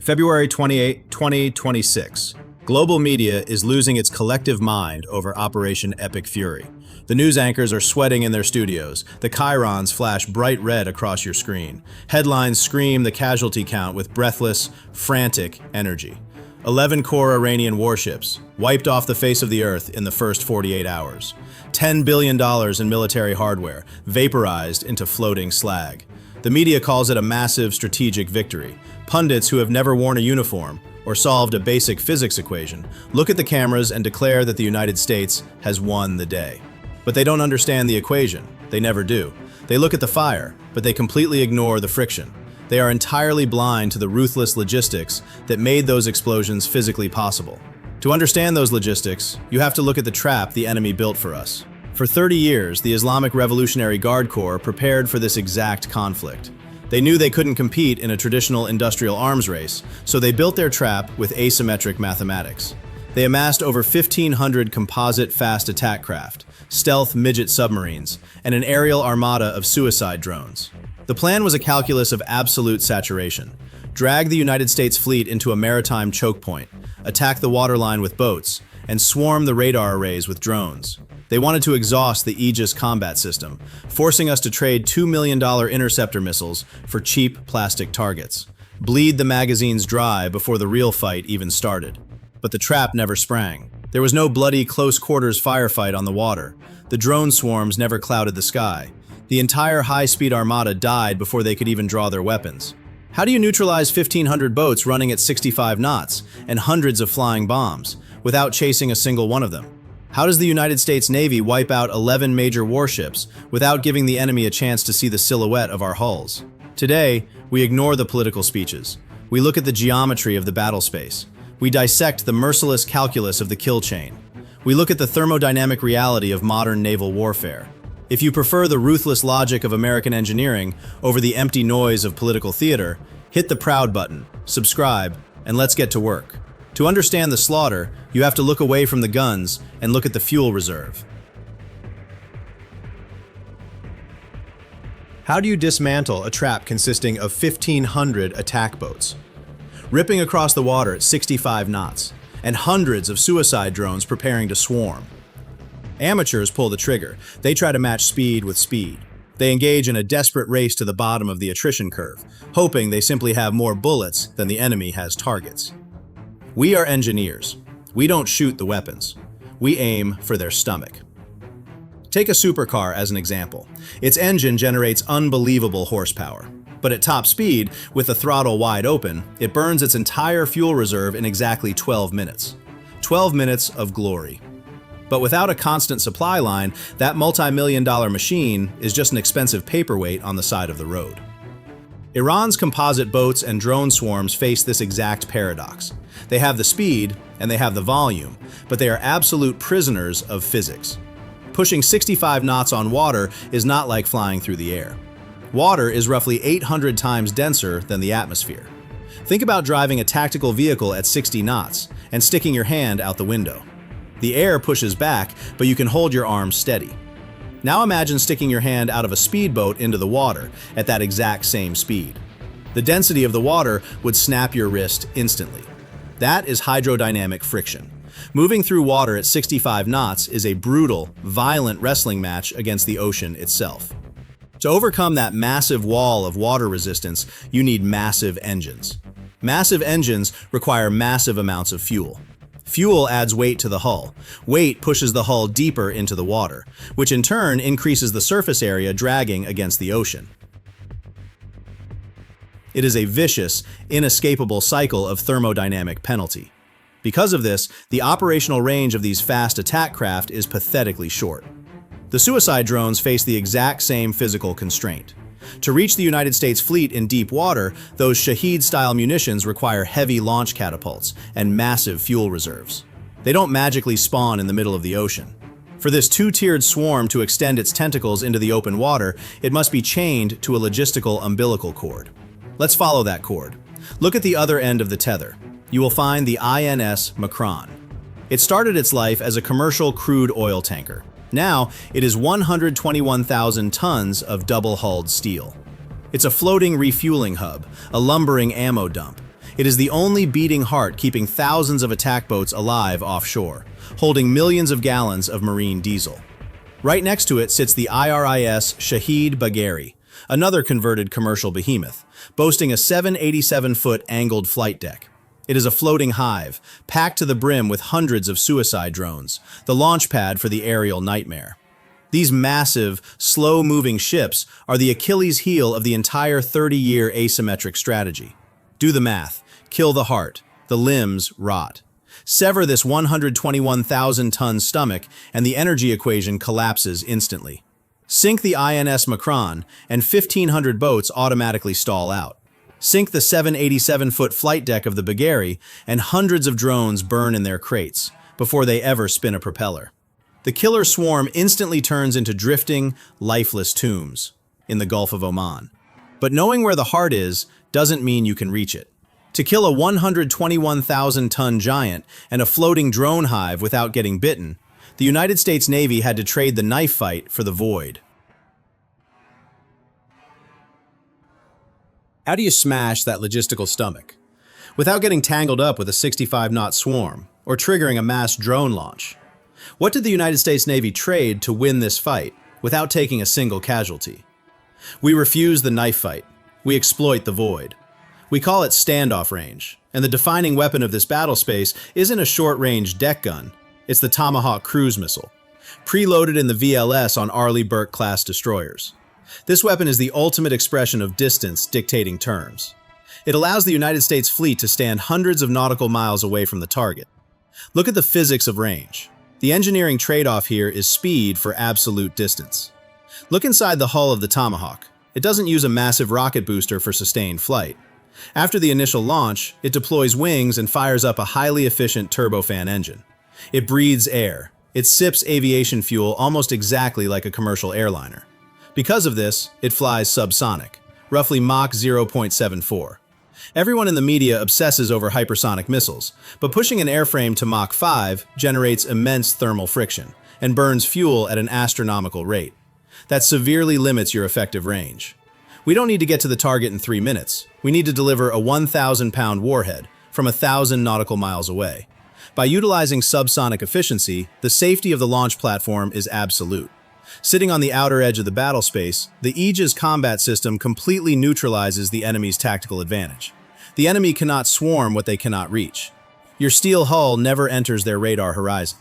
February 28, 2026. Global media is losing its collective mind over Operation Epic Fury. The news anchors are sweating in their studios. The chyrons flash bright red across your screen. Headlines scream the casualty count with breathless, frantic energy. 11 core Iranian warships, wiped off the face of the earth in the first 48 hours. $10 billion in military hardware, vaporized into floating slag. The media calls it a massive strategic victory. Pundits who have never worn a uniform or solved a basic physics equation look at the cameras and declare that the United States has won the day. But they don't understand the equation. They never do. They look at the fire, but they completely ignore the friction. They are entirely blind to the ruthless logistics that made those explosions physically possible. To understand those logistics, you have to look at the trap the enemy built for us. For 30 years, the Islamic Revolutionary Guard Corps prepared for this exact conflict. They knew they couldn't compete in a traditional industrial arms race, so they built their trap with asymmetric mathematics. They amassed over 1,500 composite fast attack craft, stealth midget submarines, and an aerial armada of suicide drones. The plan was a calculus of absolute saturation. Drag the United States fleet into a maritime choke point, attack the waterline with boats, and swarm the radar arrays with drones. They wanted to exhaust the Aegis combat system, forcing us to trade $2 million interceptor missiles for cheap plastic targets. Bleed the magazines dry before the real fight even started. But the trap never sprang. There was no bloody close-quarters firefight on the water. The drone swarms never clouded the sky. The entire high-speed armada died before they could even draw their weapons. How do you neutralize 1,500 boats running at 65 knots and hundreds of flying bombs without chasing a single one of them? How does the United States Navy wipe out 11 major warships without giving the enemy a chance to see the silhouette of our hulls? Today, we ignore the political speeches. We look at the geometry of the battle space. We dissect the merciless calculus of the kill chain. We look at the thermodynamic reality of modern naval warfare. If you prefer the ruthless logic of American engineering over the empty noise of political theater, hit the proud button, subscribe, and let's get to work. To understand the slaughter, you have to look away from the guns and look at the fuel reserve. How do you dismantle a trap consisting of 1,500 attack boats, ripping across the water at 65 knots, and hundreds of suicide drones preparing to swarm? Amateurs pull the trigger. They try to match speed with speed. They engage in a desperate race to the bottom of the attrition curve, hoping they simply have more bullets than the enemy has targets. We are engineers. We don't shoot the weapons. We aim for their stomach. Take a supercar as an example. Its engine generates unbelievable horsepower. But at top speed, with the throttle wide open, it burns its entire fuel reserve in exactly 12 minutes. 12 minutes of glory. But without a constant supply line, that multi-million-dollar machine is just an expensive paperweight on the side of the road. Iran's composite boats and drone swarms face this exact paradox. They have the speed and they have the volume, but they are absolute prisoners of physics. Pushing 65 knots on water is not like flying through the air. Water is roughly 800 times denser than the atmosphere. Think about driving a tactical vehicle at 60 knots and sticking your hand out the window. The air pushes back, but you can hold your arm steady. Now imagine sticking your hand out of a speedboat into the water at that exact same speed. The density of the water would snap your wrist instantly. That is hydrodynamic friction. Moving through water at 65 knots is a brutal, violent wrestling match against the ocean itself. To overcome that massive wall of water resistance, you need massive engines. Massive engines require massive amounts of fuel. Fuel adds weight to the hull. Weight pushes the hull deeper into the water, which in turn increases the surface area dragging against the ocean. It is a vicious, inescapable cycle of thermodynamic penalty. Because of this, the operational range of these fast attack craft is pathetically short. The suicide drones face the exact same physical constraint. To reach the United States fleet in deep water, those Shaheed-style munitions require heavy launch catapults and massive fuel reserves. They don't magically spawn in the middle of the ocean. For this two-tiered swarm to extend its tentacles into the open water, it must be chained to a logistical umbilical cord. Let's follow that cord. Look at the other end of the tether. You will find the INS Macron. It started its life as a commercial crude oil tanker. Now, it is 121,000 tons of double-hulled steel. It's a floating refueling hub, a lumbering ammo dump. It is the only beating heart keeping thousands of attack boats alive offshore, holding millions of gallons of marine diesel. Right next to it sits the IRIS Shahid Bagheri, another converted commercial behemoth, boasting a 787-foot angled flight deck. It is a floating hive, packed to the brim with hundreds of suicide drones, the launch pad for the aerial nightmare. These massive, slow-moving ships are the Achilles heel of the entire 30-year asymmetric strategy. Do the math. Kill the heart. The limbs rot. Sever this 121,000-ton stomach, and the energy equation collapses instantly. Sink the INS Macron, and 1,500 boats automatically stall out. Sink the 787-foot flight deck of the Bagheri, and hundreds of drones burn in their crates before they ever spin a propeller. The killer swarm instantly turns into drifting, lifeless tombs in the Gulf of Oman. But knowing where the heart is doesn't mean you can reach it. To kill a 121,000-ton giant and a floating drone hive without getting bitten, the United States Navy had to trade the knife fight for the void. How do you smash that logistical stomach without getting tangled up with a 65-knot swarm or triggering a mass drone launch? What did the United States Navy trade to win this fight without taking a single casualty? We refuse the knife fight. We exploit the void. We call it standoff range, and the defining weapon of this battle space isn't a short-range deck gun, it's the Tomahawk cruise missile, preloaded in the VLS on Arleigh Burke-class destroyers. This weapon is the ultimate expression of distance dictating terms. It allows the United States fleet to stand hundreds of nautical miles away from the target. Look at the physics of range. The engineering trade-off here is speed for absolute distance. Look inside the hull of the Tomahawk. It doesn't use a massive rocket booster for sustained flight. After the initial launch, it deploys wings and fires up a highly efficient turbofan engine. It breathes air. It sips aviation fuel almost exactly like a commercial airliner. Because of this, it flies subsonic, roughly Mach 0.74. Everyone in the media obsesses over hypersonic missiles, but pushing an airframe to Mach 5 generates immense thermal friction and burns fuel at an astronomical rate. That severely limits your effective range. We don't need to get to the target in 3 minutes. We need to deliver a 1,000-pound warhead from 1,000 nautical miles away. By utilizing subsonic efficiency, the safety of the launch platform is absolute. Sitting on the outer edge of the battle space, the Aegis combat system completely neutralizes the enemy's tactical advantage. The enemy cannot swarm what they cannot reach. Your steel hull never enters their radar horizon.